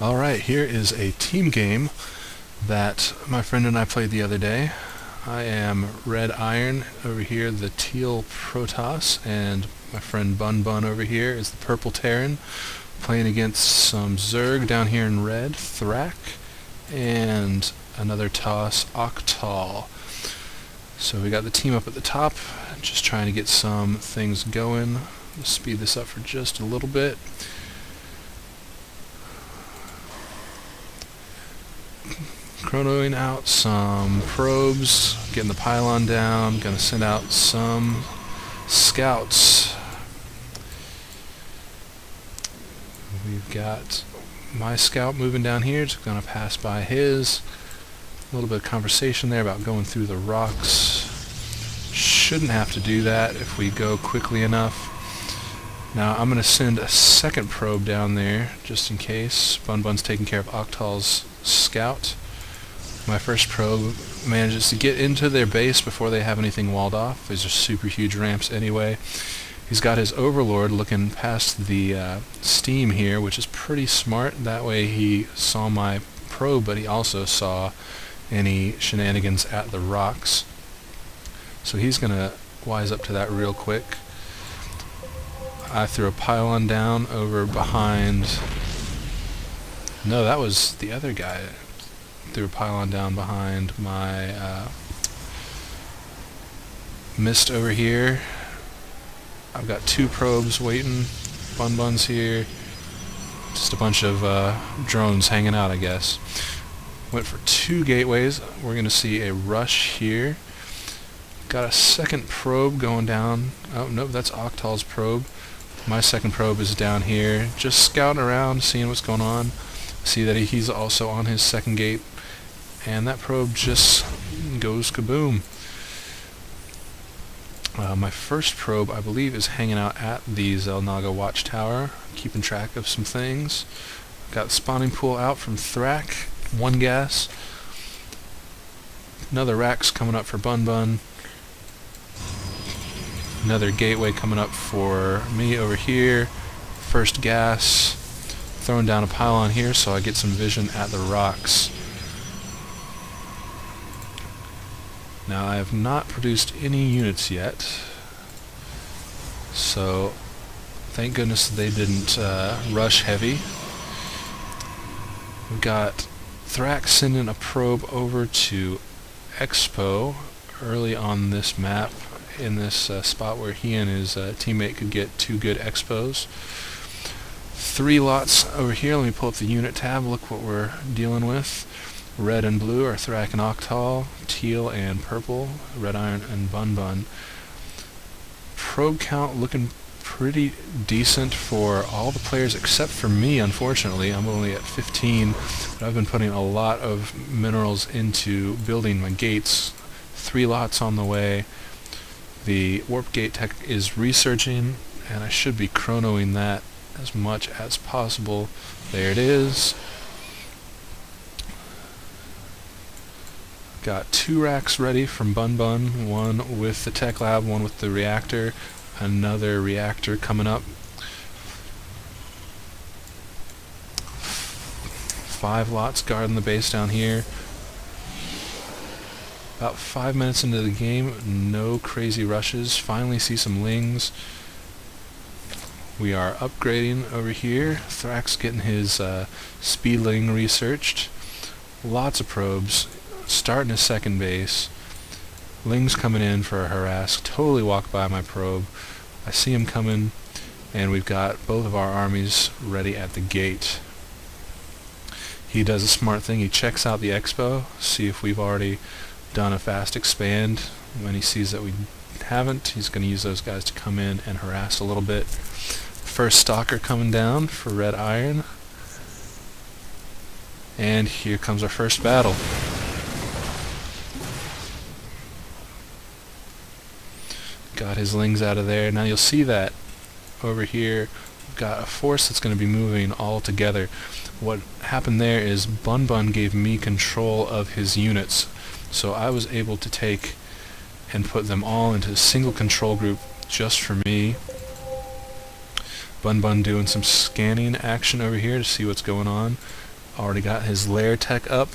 Alright, here is a team game that my friend and I played the other day. I am RedIron over here, the teal Protoss, and my friend BunBun over here is the purple Terran, playing against some Zerg down here in red, Thrak, and another Toss, Octal. So we got the team up at the top, just trying to get some things going. Let's speed this up for just a little bit. Chronoing out some probes, getting the pylon down, gonna send out some scouts. We've got my scout moving down here, just gonna pass by his. A little bit of conversation there about going through the rocks. Shouldn't have to do that if we go quickly enough. Now I'm gonna send a second probe down there, just in case. BunBun's taking care of Octal's scout. My first probe manages to get into their base before they have anything walled off. These are super huge ramps anyway. He's got his overlord looking past the steam here, which is pretty smart. That way he saw my probe, but he also saw any shenanigans at the rocks. So he's going to wise up to that real quick. I threw a pylon down over behind... No, that was the other guy. Threw a pylon down behind my mist over here. I've got two probes waiting. BunBun's here. Just a bunch of drones hanging out, I guess. Went for two gateways. We're going to see a rush here. Got a second probe going down. Oh, nope, that's Octal's probe. My second probe is down here. Just scouting around, seeing what's going on. See that he's also on his second gate. And that probe just goes kaboom. My first probe, I believe, is hanging out at the Xel'Naga watchtower, keeping track of some things. Got the spawning pool out from Thrak, one gas. Another rack's coming up for BunBun. Another gateway coming up for me over here. First gas. Throwing down a pylon here so I get some vision at the rocks. Now I have not produced any units yet, so thank goodness they didn't rush heavy. We've got Thrak sending a probe over to Expo early on this map, in this spot where he and his teammate could get two good Expos. 3 lots over here. Let me pull up the unit tab, look what we're dealing with. Red and blue are Thrak and Octal, teal and purple, RedIron and BunBun. Probe count looking pretty decent for all the players except for me, unfortunately. I'm only at 15, but I've been putting a lot of minerals into building my gates. 3 lots on the way. The warp gate tech is researching, and I should be chronoing that as much as possible. There it is. Got 2 racks ready from BunBun, one with the tech lab, one with the reactor, another reactor coming up. 5 lots guarding the base down here. About 5 minutes into the game, no crazy rushes. Finally see some lings. We are upgrading over here. Thrak's getting his speedling researched. Lots of probes. Starting his second base. Ling's coming in for a harass. Totally walked by my probe. I see him coming, and we've got both of our armies ready at the gate. He does a smart thing. He checks out the expo, see if we've already done a fast expand. When he sees that we haven't, he's going to use those guys to come in and harass a little bit. First stalker coming down for RedIron. And here comes our first battle. Got his lings out of there. Now you'll see that over here we've got a force that's going to be moving all together. What happened there is BunBun gave me control of his units, so I was able to take and put them all into a single control group just for me. BunBun doing some scanning action over here to see what's going on. Already got his lair tech up.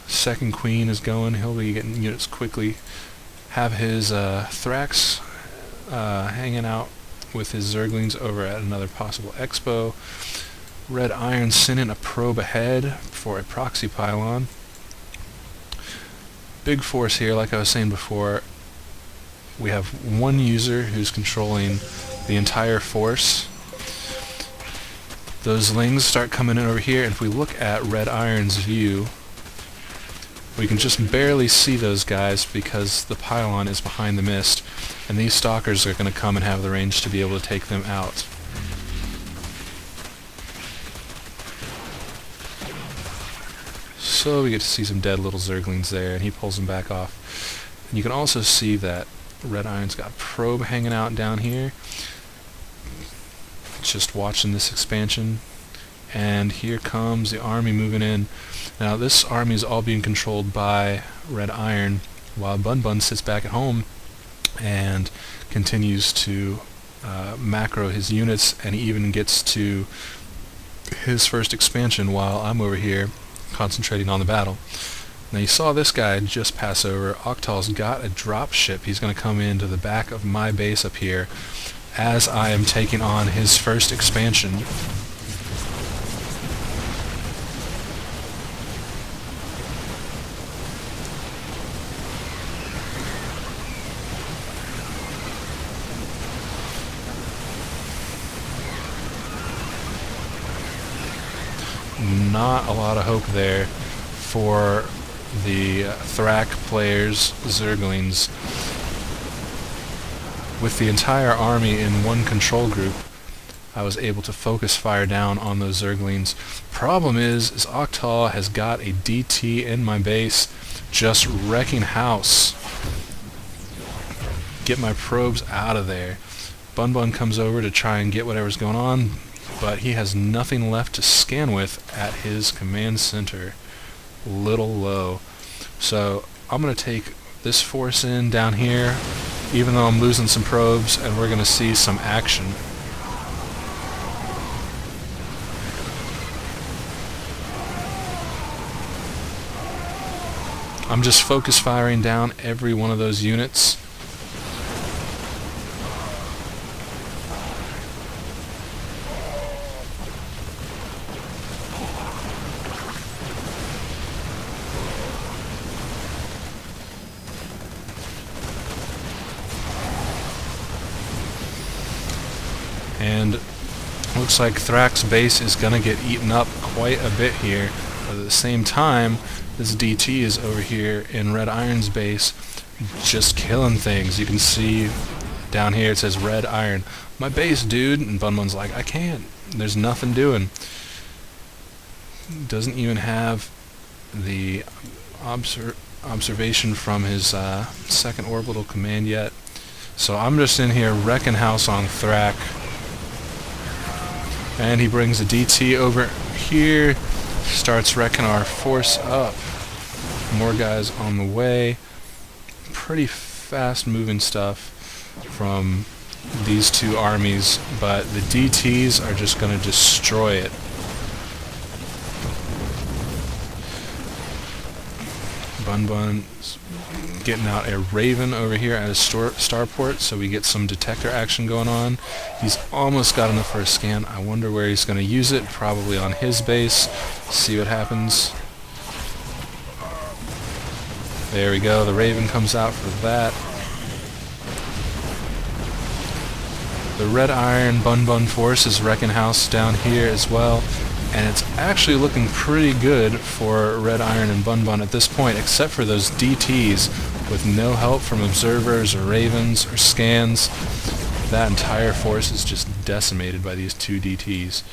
Second queen is going. He'll be getting units quickly. Have his Thrax hanging out with his Zerglings over at another possible expo. RedIron sending a probe ahead for a proxy pylon. Big force here, like I was saying before. We have one user who's controlling the entire force. Those lings start coming in over here, and if we look at RedIron's view, we can just barely see those guys because the pylon is behind the mist, and these stalkers are going to come and have the range to be able to take them out. So we get to see some dead little Zerglings there, and he pulls them back off. And you can also see that RedIron's got a probe hanging out down here, just watching this expansion. And here comes the army moving in. Now this army is all being controlled by RedIron, while BunBun sits back at home and continues to macro his units, and he even gets to his first expansion while I'm over here concentrating on the battle. Now you saw this guy just pass over. Octal's got a drop ship. He's going to come into the back of my base up here as I am taking on his first expansion. Not a lot of hope there for the Thrak players, Zerglings. With the entire army in one control group, I was able to focus fire down on those Zerglings. Problem is Octal has got a DT in my base, just wrecking house. Get my probes out of there. BunBun comes over to try and get whatever's going on, but he has nothing left to scan with at his command center. Little low. So I'm going to take this force in down here, even though I'm losing some probes, and we're going to see some action. I'm just focus firing down every one of those units. And looks like Thrak's base is going to get eaten up quite a bit here. But at the same time, this DT is over here in RedIron's base, just killing things. You can see down here it says RedIron. My base, dude. And BunBun's like, I can't. There's nothing doing. Doesn't even have the observation from his second orbital command yet. So I'm just in here wrecking house on Thrak. And he brings a DT over here, starts wrecking our force up. More guys on the way. Pretty fast moving stuff from these two armies, but the DTs are just going to destroy it. BunBun's getting out a Raven over here at his starport, so we get some detector action going on. He's almost got enough for a scan. I wonder where he's going to use it. Probably on his base. See what happens. There we go. The Raven comes out for that. The RedIron BunBun force is wrecking house down here as well. And it's actually looking pretty good for RedIron and BunBun at this point, except for those DTs with no help from observers or ravens or scans. That entire force is just decimated by these two DTs.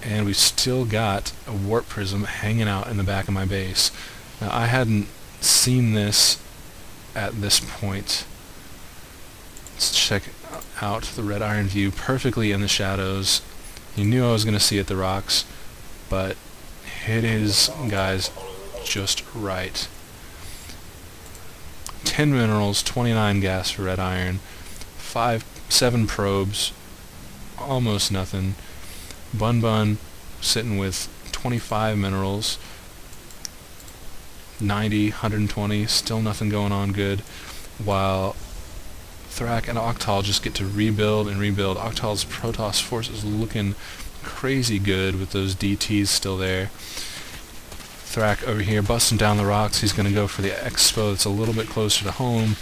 And we've still got a warp prism hanging out in the back of my base. Now I hadn't seen this at this point. Let's check out the RedIron view perfectly in the shadows. You knew I was going to see it, the rocks, but it is, guys, just right. 10 minerals, 29 gas for RedIron, 7 probes, almost nothing. BunBun sitting with 25 minerals, 90, 120, still nothing going on good, while Thrak and Octal just get to rebuild and rebuild. Octal's Protoss force is looking crazy good with those DTs still there. Thrak over here busting down the rocks. He's going to go for the Expo that's a little bit closer to home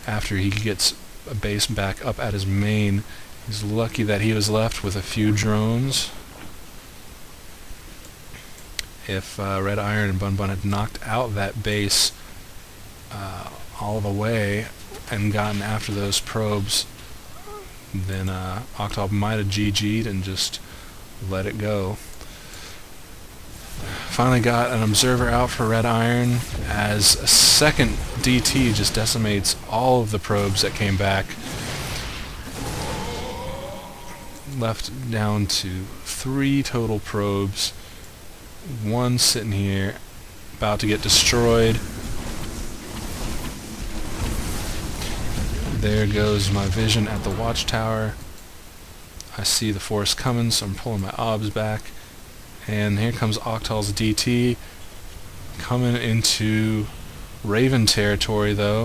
after he gets a base back up at his main. He's lucky that he was left with a few drones. If RedIron and BunBun had knocked out that base all the way and gotten after those probes, then Octal might have GG'd and just let it go. Finally got an observer out for RedIron as a second DT just decimates all of the probes that came back. Left down to 3 total probes. One sitting here about to get destroyed. There goes my vision at the watchtower. I see the force coming, so I'm pulling my obs back. And here comes Octal's DT coming into Raven territory, though.